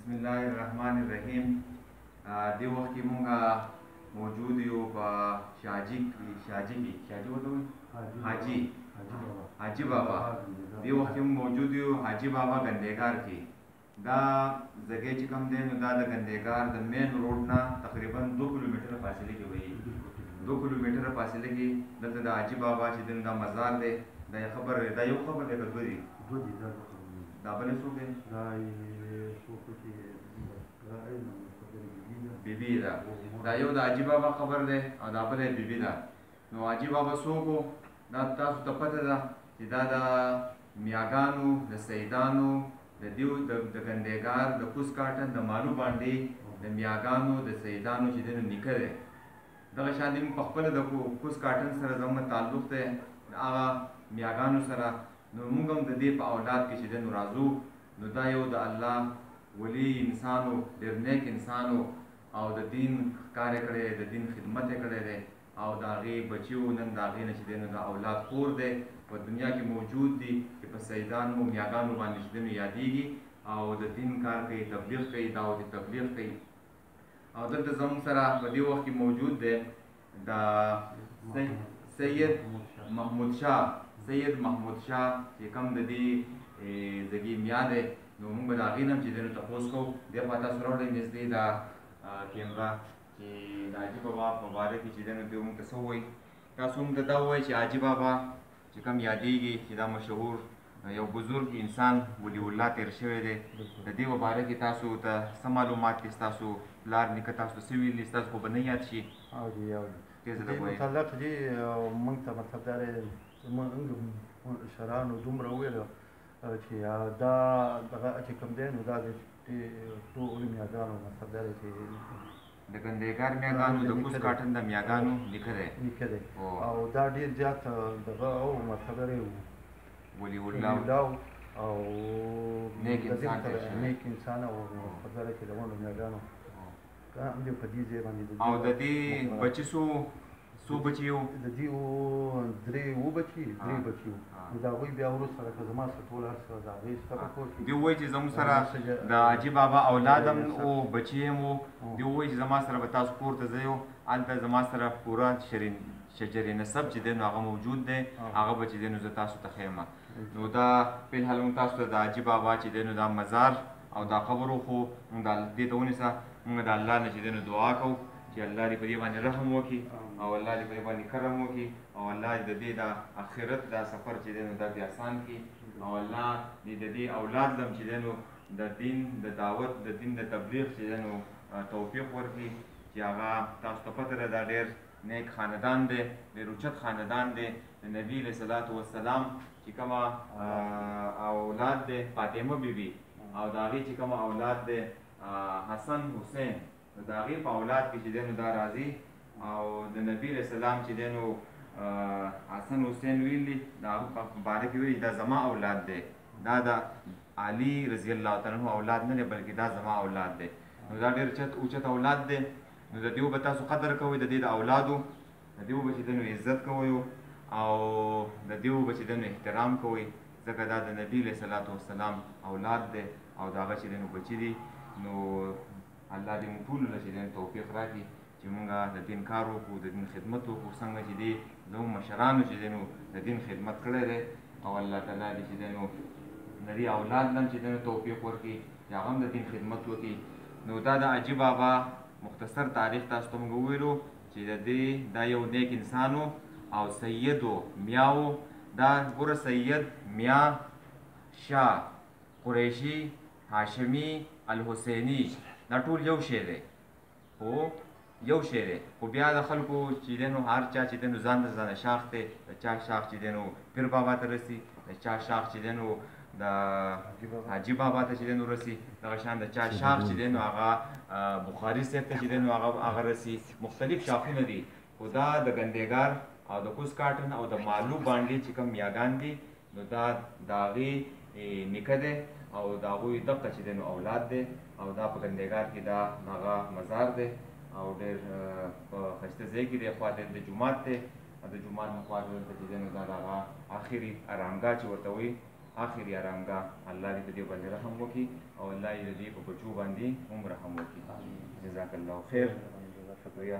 بسم الله الرحمن الرحیم. دې وخت کې مونږ موجود یو په شاجي حاجي بابا. دې وخت کې مونږ موجود یو حاجي بابا ګندهګار کې. دا ځای چې کوم دی نو دا د ګندهګار د مین روډ نه تقریبا 2 کیلومتره فاصله کې وایي. 2 کیلومتره فاصله کې دلته د حاجي بابا چې دا مزار دی. دا یو خبر دی که دوه دي؟ دا بل څوک دی؟ بیبي ده. دا یو د حاجي بابا خبر دی او دا بل بیبي ده. نو حاجي بابا څوک و؟ دا تاسو ته پته ده چې دا د میاګانو د سیدانو د ګندهګار د کوز کاټن د مالو باندې د میاګانو د سیدانو چې دی نو نیکه دی. دغه شان دی په خپله د کوز کاټن سره زموږ تعلق دی هغه میاګانو سره. نو موږ هم د دې په اولاد کې چې دی نو راځو. نو دا یو د الله ولی انسانو، ډېر نیک انسانو او د دین کار یې کړی، د دین خدمت یې کړی دی او د هغې بچي و. نن د هغې نه چې دی نو د اولاد خور دی په دنیا کې موجود دي چې په سیدانو میاګانو باندې چې دی نو یادېږي او د دین کار کوي، تبلیغ کوي، دعوت تبلیغ کوي. او دلته زموږ سره په دې وخت کې موجود دی د سید محمود شاه چې کوم د دې زګي میا دی. نو موږ به د هغې نه هم چې دی نو تپوس کوو. دې خوا تاسو راوړئ نږدې دا کیمره چې د حاجي بابا په باره کې چې دی نو دوی موږ ته څه ووایي. تاسو موږ ته دا ووایئ چې حاجي بابا چې کوم یادېږي چې دا مشهور یو بزرګ انسان ولي الله تېر شوی دی. د دې په باره کې تاسو ته څه معلومات دي؟ ستاسو پلار نیکه تاسو ته څه ویلي؟ ستاسو خو به نه یاد شي. دې متعلق دي موږ ته مطلب دا دی موږ شرانو دومره وویل چې دا دغه چې کوم دی نو دا د ټولو میاګانو مطلب دا دی چې د ګندهګار میاګانو د کوز کاټن د میاګانو نیکه دی او دا ډېر زیات دغه او مطلب دی ولي الله او نیک انسان او مطلب دی چې د ونو میاګانو هم دې په دې ځای باندې او د دې بچي څو بچي وو؟ د دې درې بچي وو. نو د هغوی بیا وروسته لکه زما سره ټول هر څه د هغې سره کور کې دوی ووایي چې زموږ سره د حاجي بابا اولاد هم و، بچي هم وو. دوی ووایي چې زما سره به تاسو کور ته ځئ هلته زما سره پوره شجر نسب چې دی نو هغه موجود دی. هغه به چې دی نو زه تاسو ته ښیم. نو دا فلحال موږ تاسو ته د حاجي بابا چې دی نو دا مزار او دا قبر وښو. موږ دې ته ونیسه. موږ د الله نه چې دی نو دعا کوو چې الله دې په دې باندې رحم وکړي او الله دې په دې باندې کرم وکړي او الله دې د دې د آخرت دا سفر چې دی نو دا دې اسان کړي او الله دې د دې اولاد لم چې دی نو د دین د دعوت د دین د تبلیغ چې دی نو توفیق ورکړي چې هغه تاسو ته پته ده دا ډېر نیک خاندان دی، ډېر اوچت خاندان دی. د نبي علیه صلات وسلام چې کومه اولاد دی فاطمه بیبي او د هغې چې کومه اولاد دی حسن حسین، د هغې په اولاد کې چې دی نو دا راځي او د نبي علیه السلام چې دی نو حسن حسین ویلي د هغه په باره کې ویلي دا زما اولاد دی، دا د علي رضی الله تعالی عنه اولاد نه دی بلکې دا زما اولاد دی. نو دا ډېر اوچت اولاد دی. نو د دې به تاسو قدر کوئ، د دې د اولادو د دې به چې دی نو عزت کوئ او د دې به چې دی نو احترام کوئ ځکه دا د نبي علیه صلات وسلام اولاد دی او د هغه چې دی نو بچي دي. نو الله دې موږ ټولو له چې دی توفیق راکړي چې موږ د دین کار وکړو، د دین خدمت وکړو څنګه چې دی زموږ مشرانو چې دی نو د دین خدمت کړی دی او الله تعالی دې چې دی نو د دې اولاد هم چې دی نو توفیق ورکړي چې هغه هم د دین خدمت وکړي. نو دا د حاجي بابا مختصر تاریخ تاسو ته موږ وویلو چې د دې دا یو نیک انسان و او سید و میا و. دا ګوره سید، میا، شاه، قریشي، هاشمي، الحسیني دا ټول یو شی دی خو بیا د خلکو چې دی نو هر چا چې دی نو ځان د ځانه شاخ دی. د چا شاخ چې دی نو پیر بابا ته رسي، د چا شاخ چې دی نو د حاجي بابا ته چې دی نو رسي، دغه شان د چا شاخ چې دی نو هغه بخاري صاحب ته چې دی نو هغه رسي. مختلف شاخونه دي خو دا د ګندهګار او د کوز کاټن او د مالو باندې چې کوم میاګان دي نو دا د هغې نیکه دی او د هغوی دغه چې دی نو اولاد دی او دا په ګندهګار کې دا هغه مزار دی او ډېر په ښایسته ځای کې دی. خوا د جومات دی او د جومات نه خوا دلته چې دی نو دا د هغه آخري ارامګاه چې ورته وایي آخري آرامګاه الله دې په دې باندې رحم وکړي او الله دې د دې په بچو باندې هم رحم وکړي. جزاک الله خیر. شکریہ.